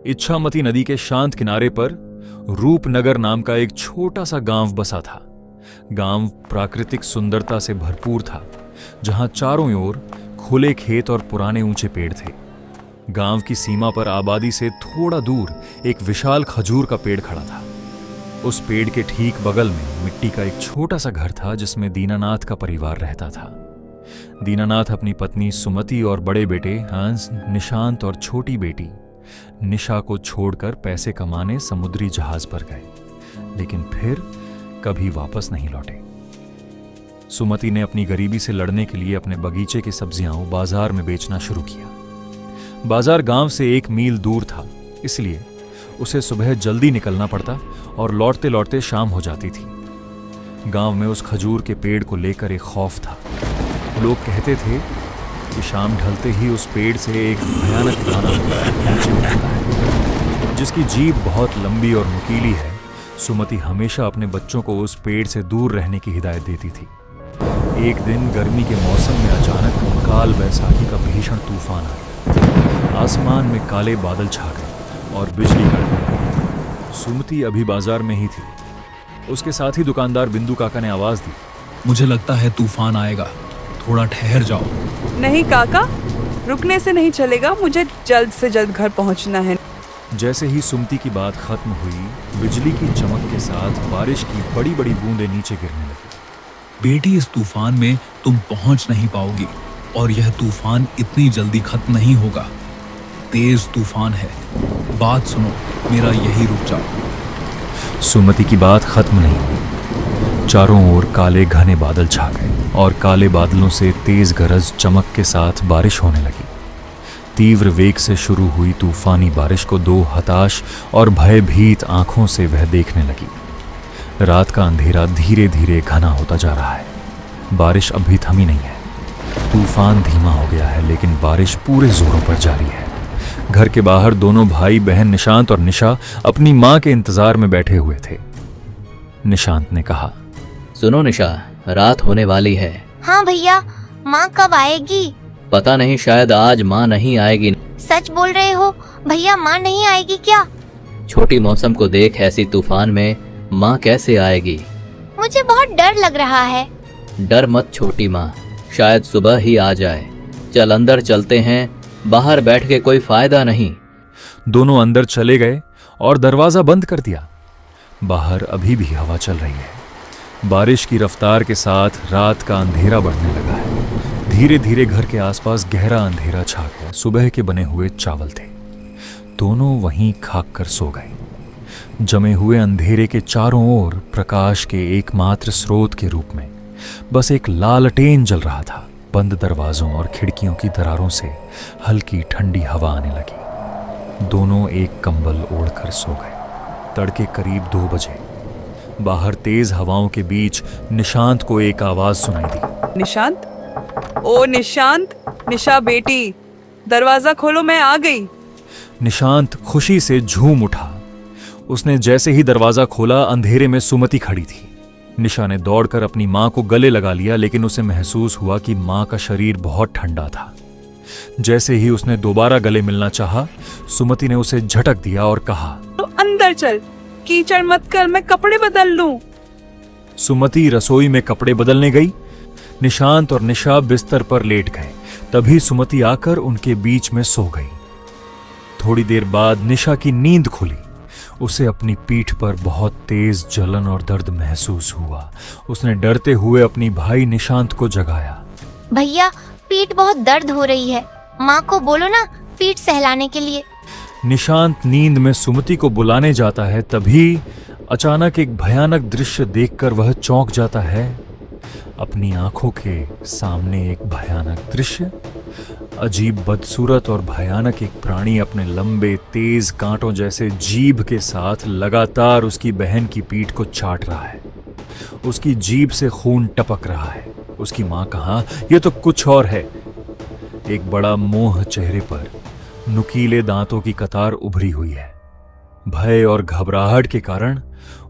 इच्छामती नदी के शांत किनारे पर रूपनगर नाम का एक छोटा सा गांव बसा था। गांव प्राकृतिक सुंदरता से भरपूर था, जहां चारों ओर खुले खेत और पुराने ऊंचे पेड़ थे। गांव की सीमा पर आबादी से थोड़ा दूर एक विशाल खजूर का पेड़ खड़ा था। उस पेड़ के ठीक बगल में मिट्टी का एक छोटा सा घर था, जिसमें दीनानाथ का परिवार रहता था। दीनानाथ अपनी पत्नी सुमति और बड़े बेटे हंस, निशांत और छोटी बेटी निशा को छोड़कर पैसे कमाने समुद्री जहाज पर गए, लेकिन फिर कभी वापस नहीं लौटे। सुमति ने अपनी गरीबी से लड़ने के लिए अपने बगीचे की सब्जियां बाजार में बेचना शुरू किया। बाजार गांव से 1 मील दूर था, इसलिए उसे सुबह जल्दी निकलना पड़ता और लौटते लौटते शाम हो जाती थी। गांव में उस खजूर के पेड़ को लेकर एक खौफ था। लोग कहते थे कि शाम ढलते ही उस पेड़ से एक भयानक दाना नीचे उतरता है, जिसकी जीभ बहुत लंबी और नुकीली है। सुमति हमेशा अपने बच्चों को उस पेड़ से दूर रहने की हिदायत देती थी। एक दिन गर्मी के मौसम में अचानक काल बैसाखी का भीषण तूफान आया। आसमान में काले बादल छा गए और बिजली कड़कने। सुमति अभी बाजार में ही थी। उसके साथ ही दुकानदार बिंदु काका ने आवाज दी, मुझे लगता है तूफान आएगा, थोड़ा ठहर जाओ। नहीं काका, रुकने से नहीं चलेगा, मुझे जल्द से जल्द घर पहुंचना है। जैसे ही सुमति की बात खत्म हुई, बिजली की चमक के साथ बारिश की बड़ी बड़ी बूंदें नीचे गिरने लगी। बेटी, इस तूफान में तुम पहुंच नहीं पाओगी और यह तूफान इतनी जल्दी खत्म नहीं होगा। तेज तूफान है, बात सुनो, मेरा यही रुक जाओ। सुमति की बात खत्म नहीं हुई। चारों ओर काले घने बादल छा गए और काले बादलों से तेज गरज चमक के साथ बारिश होने लगी। तीव्र वेग से शुरू हुई तूफानी बारिश को 2 हताश और भयभीत आंखों से वह देखने लगी। रात का अंधेरा धीरे धीरे घना होता जा रहा है। बारिश अभी थमी नहीं है। तूफान धीमा हो गया है, लेकिन बारिश पूरे जोरों पर जारी है। घर के बाहर दोनों भाई बहन निशांत और निशा अपनी मां के इंतजार में बैठे हुए थे। निशांत ने कहा, सुनो निशा, रात होने वाली है। हाँ भैया, माँ कब आएगी? पता नहीं, शायद आज माँ नहीं आएगी। सच बोल रहे हो भैया, माँ नहीं आएगी क्या? छोटी मौसम को देख, ऐसी तूफान में माँ कैसे आएगी? मुझे बहुत डर लग रहा है। डर मत छोटी माँ, शायद सुबह ही आ जाए। चल अंदर चलते हैं, बाहर बैठ के कोई फायदा नहीं। दोनों अंदर चले गए और दरवाजा बंद कर दिया। बाहर अभी भी हवा चल रही है। बारिश की रफ्तार के साथ रात का अंधेरा बढ़ने लगा है। धीरे धीरे घर के आसपास गहरा अंधेरा छा गया। सुबह के बने हुए चावल थे। दोनों वहीं खाक कर सो गए। जमे हुए अंधेरे के चारों ओर प्रकाश के एकमात्र स्रोत के रूप में बस एक लालटेन जल रहा था। बंद दरवाजों और खिड़कियों की दरारों से हल्की ठंडी हवा आने लगी। दोनों एक कंबल ओढ़कर सो गए। तड़के करीब 2 बजे बाहर तेज हवाओं के बीच निशांत को एक आवाज सुनाई दी। निशांत, ओ निशांत, निशा बेटी, दरवाजा खोलो, मैं आ गई। निशांत खुशी से झूम उठा। उसने जैसे ही दरवाजा खोला, अंधेरे में सुमति खड़ी थी। निशा ने दौड़कर अपनी मां को गले लगा लिया, लेकिन उसे महसूस हुआ कि मां का शरीर बहुत ठंडा था। जैसे ही उसने दोबारा गले मिलना चाहा, सुमति ने उसे झटक दिया और कहा, तो अंदर चल, कीचड़ मत कर, मैं कपड़े बदल लूं। सुमति रसोई में कपड़े बदलने गई। निशांत और निशा बिस्तर पर लेट गए। तभी सुमति आकर उनके बीच में सो गई। थोड़ी देर बाद निशा की नींद खुली। उसे अपनी पीठ पर बहुत तेज जलन और दर्द महसूस हुआ। उसने डरते हुए अपनी भाई निशांत को जगाया। भैया, पीठ बहुत दर्द हो रही है, माँ को बोलो ना पीठ सहलाने के लिए। निशांत नींद में सुमति को बुलाने जाता है, तभी अचानक एक भयानक दृश्य देखकर वह चौंक जाता है। अपनी आंखों के सामने एक भयानक दृश्य। अजीब, बदसूरत और भयानक एक प्राणी अपने लंबे तेज कांटों जैसे जीभ के साथ लगातार उसकी बहन की पीठ को चाट रहा है। उसकी जीभ से खून टपक रहा है। उसकी मां कहा, यह तो कुछ और है। एक बड़ा मोह चेहरे पर, नुकीले दांतों की कतार उभरी हुई है। भय और घबराहट के कारण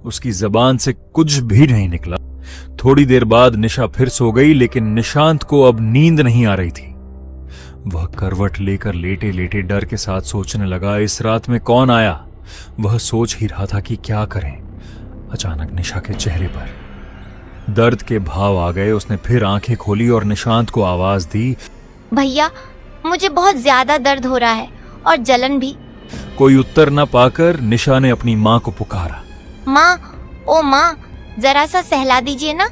उसकी जबान से कुछ भी नहीं निकला। थोड़ी देर बाद निशा फिर सो गई, लेकिन निशांत को अब नींद नहीं आ रही थी। वह करवट लेकर लेटे लेटे डर के साथ सोचने लगा, इस रात में कौन आया। वह सोच ही रहा था कि क्या करें। अचानक निशा के चेहरे पर दर्द के भाव आ गए। उसने फिर आंखें खोली और निशांत को आवाज दी, भैया मुझे बहुत ज्यादा दर्द हो रहा है और जलन भी। कोई उत्तर न पाकर निशा ने अपनी माँ को पुकारा। माँ, ओ माँ, जरा सा सहला दीजिए ना,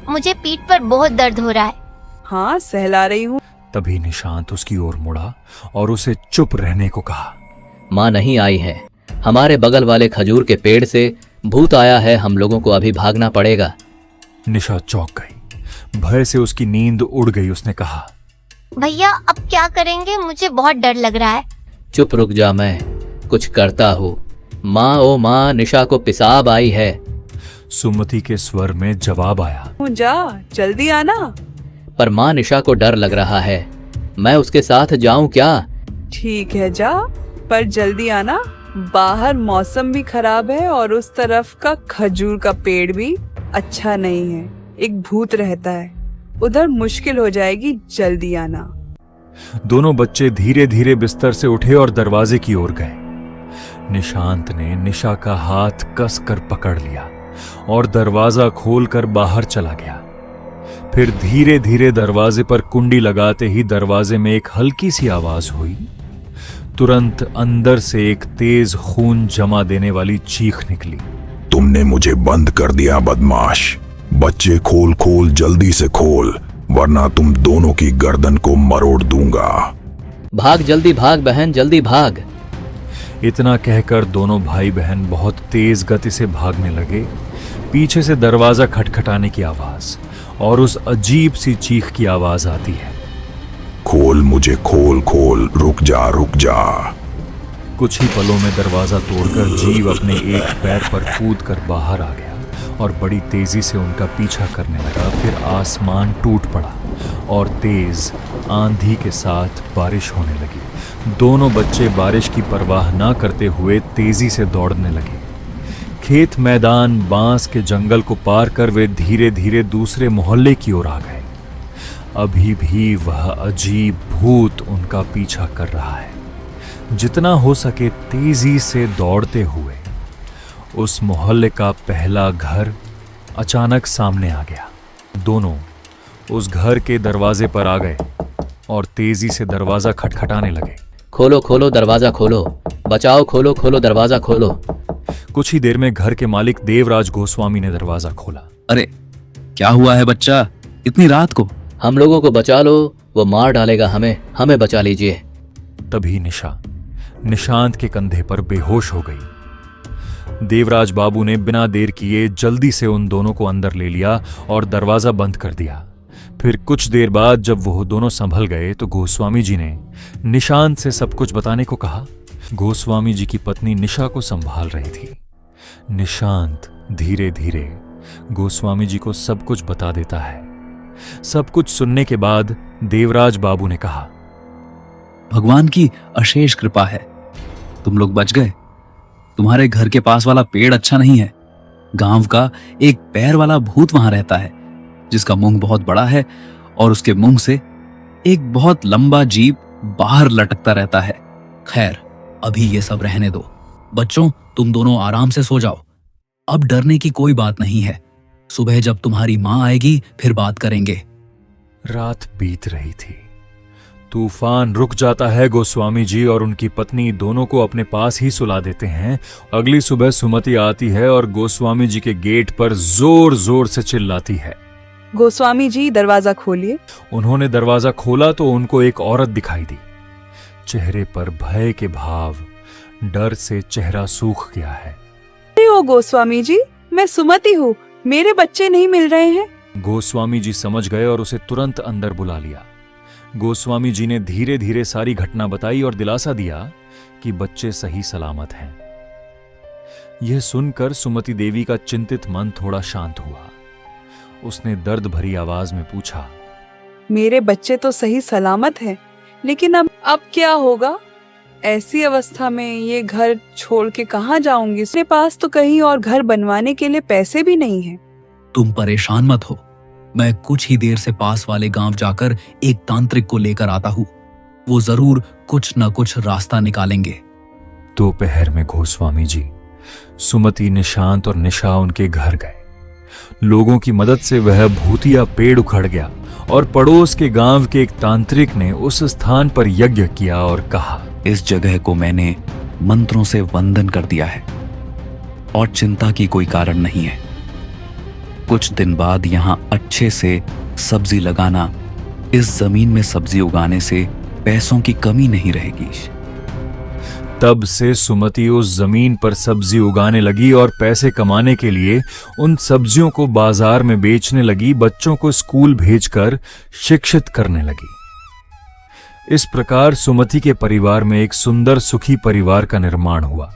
मुझे पीठ पर बहुत दर्द हो रहा है। हाँ सहला रही हूँ। तभी निशांत उसकी ओर मुड़ा और उसे चुप रहने को कहा। माँ नहीं आई है, हमारे बगल वाले खजूर के पेड़ से भूत आया है, हम लोगों को अभी भागना पड़ेगा। निशा चौंक गई, भय से उसकी नींद उड़ गई। उसने कहा, भैया अब क्या करेंगे, मुझे बहुत डर लग रहा है। चुप रुक जा, मैं कुछ करता हूँ। माँ, ओ माँ, निशा को पेशाब आई है। सुमति के स्वर में जवाब आया, जा जल्दी आना। पर माँ, निशा को डर लग रहा है, मैं उसके साथ जाऊं क्या? ठीक है जा, पर जल्दी आना। बाहर मौसम भी खराब है और उस तरफ का खजूर का पेड़ भी अच्छा नहीं है, एक भूत रहता है, उधर मुश्किल हो जाएगी, जल्दी आना। दोनों बच्चे धीरे धीरे बिस्तर से उठे और दरवाजे की ओर गए। निशांत ने निशा का हाथ कसकर पकड़ लिया और दरवाजा खोलकर बाहर चला गया। फिर धीरे धीरे दरवाजे पर कुंडी लगाते ही दरवाजे में एक हल्की सी आवाज हुई। तुरंत अंदर से एक तेज खून जमा देने वाली चीख निकली। तुमने मुझे बंद कर दिया बदमाश। बच्चे खोल खोल, जल्दी से खोल, वरना तुम दोनों की गर्दन को मरोड़ दूंगा। भाग, जल्दी भाग बहन, जल्दी भाग। इतना कहकर दोनों भाई बहन बहुत तेज गति से भागने लगे। पीछे से दरवाजा खटखटाने की आवाज और उस अजीब सी चीख की आवाज आती है, खोल मुझे, खोल खोल, रुक जा रुक जा। कुछ ही पलों में दरवाजा तोड़कर जीव अपने एक पैर पर कूद कर बाहर आ गया और बड़ी तेजी से उनका पीछा करने लगा। फिर आसमान टूट पड़ा और तेज आंधी के साथ बारिश होने लगी। दोनों बच्चे बारिश की परवाह ना करते हुए तेजी से दौड़ने लगे। खेत, मैदान, बांस के जंगल को पार कर वे धीरे धीरे दूसरे मोहल्ले की ओर आ गए। अभी भी वह अजीब भूत उनका पीछा कर रहा है। जितना हो सके तेजी से दौड़ते हुए उस मोहल्ले का पहला घर अचानक सामने आ गया। दोनों उस घर के दरवाजे पर आ गए और तेजी से दरवाजा खटखटाने लगे। खोलो खोलो, दरवाजा खोलो, बचाओ, खोलो खोलो, दरवाजा खोलो। कुछ ही देर में घर के मालिक देवराज गोस्वामी ने दरवाजा खोला। अरे क्या हुआ है बच्चा, इतनी रात को? हम लोगों को बचा लो, वो मार डालेगा हमें, हमें बचा लीजिए। तभी निशा निशांत के कंधे पर बेहोश हो गई। देवराज बाबू ने बिना देर किए जल्दी से उन दोनों को अंदर ले लिया और दरवाजा बंद कर दिया। फिर कुछ देर बाद जब वो दोनों संभल गए तो गोस्वामी जी ने निशांत से सब कुछ बताने को कहा। गोस्वामी जी की पत्नी निशा को संभाल रही थी। निशांत धीरे धीरे गोस्वामी जी को सब कुछ बता देता है। सब कुछ सुनने के बाद देवराज बाबू ने कहा, भगवान की अशेष कृपा है, तुम लोग बच गए। तुम्हारे घर के पास वाला पेड़ अच्छा नहीं है। गांव का एक पैर वाला भूत वहां रहता है, जिसका मुंह बहुत बड़ा है और उसके मुंह से एक बहुत लंबा जीभ बाहर लटकता रहता है। खैर, अभी ये सब रहने दो। बच्चों, तुम दोनों आराम से सो जाओ। अब डरने की कोई बात नहीं है। सुबह जब तुम्हारी माँ आएगी फिर बात करेंगे। रात बीत रही थी। तूफान रुक जाता है। गोस्वामी जी और उनकी पत्नी दोनों को अपने पास ही सुला देते हैं। अगली सुबह सुमति आती है और गोस्वामी जी के गेट पर जोर जोर से चिल्लाती है, गोस्वामी जी दरवाजा खोलिए। उन्होंने दरवाजा खोला तो उनको एक औरत दिखाई दी। चेहरे पर भय के भाव, डर से चेहरा सूख गया है। अरे ओ गोस्वामी जी, मैं सुमति हूँ, मेरे बच्चे नहीं मिल रहे हैं। गोस्वामी जी समझ गए और उसे तुरंत अंदर बुला लिया। गोस्वामी जी ने धीरे धीरे सारी घटना बताई और दिलासा दिया कि बच्चे सही सलामत हैं। यह सुनकर सुमति देवी का चिंतित मन थोड़ा शांत हुआ। उसने दर्द भरी आवाज में पूछा, मेरे बच्चे तो सही सलामत हैं, लेकिन अब क्या होगा? ऐसी अवस्था में ये घर छोड़ के कहाँ जाऊंगी? मेरे पास तो कहीं और घर बनवाने के लिए पैसे भी नहीं हैं। तुम परेशान मत हो, मैं कुछ ही देर से पास वाले गांव जाकर एक तांत्रिक को लेकर आता हूँ। वो जरूर कुछ न कुछ रास्ता निकालेंगे। दोपहर में गोस्वामी जी, सुमति, निशांत और निशा उनके घर गए। लोगों की मदद से वह भूतिया पेड़ उखड़ गया और पड़ोस के गांव के एक तांत्रिक ने उस स्थान पर यज्ञ किया और कहा, इस जगह को मैंने मंत्रों से वंदन कर दिया है और चिंता की कोई कारण नहीं है। कुछ दिन बाद यहां अच्छे से सब्जी लगाना, इस जमीन में सब्जी उगाने से पैसों की कमी नहीं रहेगी। तब से सुमति उस जमीन पर सब्जी उगाने लगी और पैसे कमाने के लिए उन सब्जियों को बाजार में बेचने लगी, बच्चों को स्कूल भेजकर शिक्षित करने लगी। इस प्रकार सुमति के परिवार में एक सुंदर सुखी परिवार का निर्माण हुआ।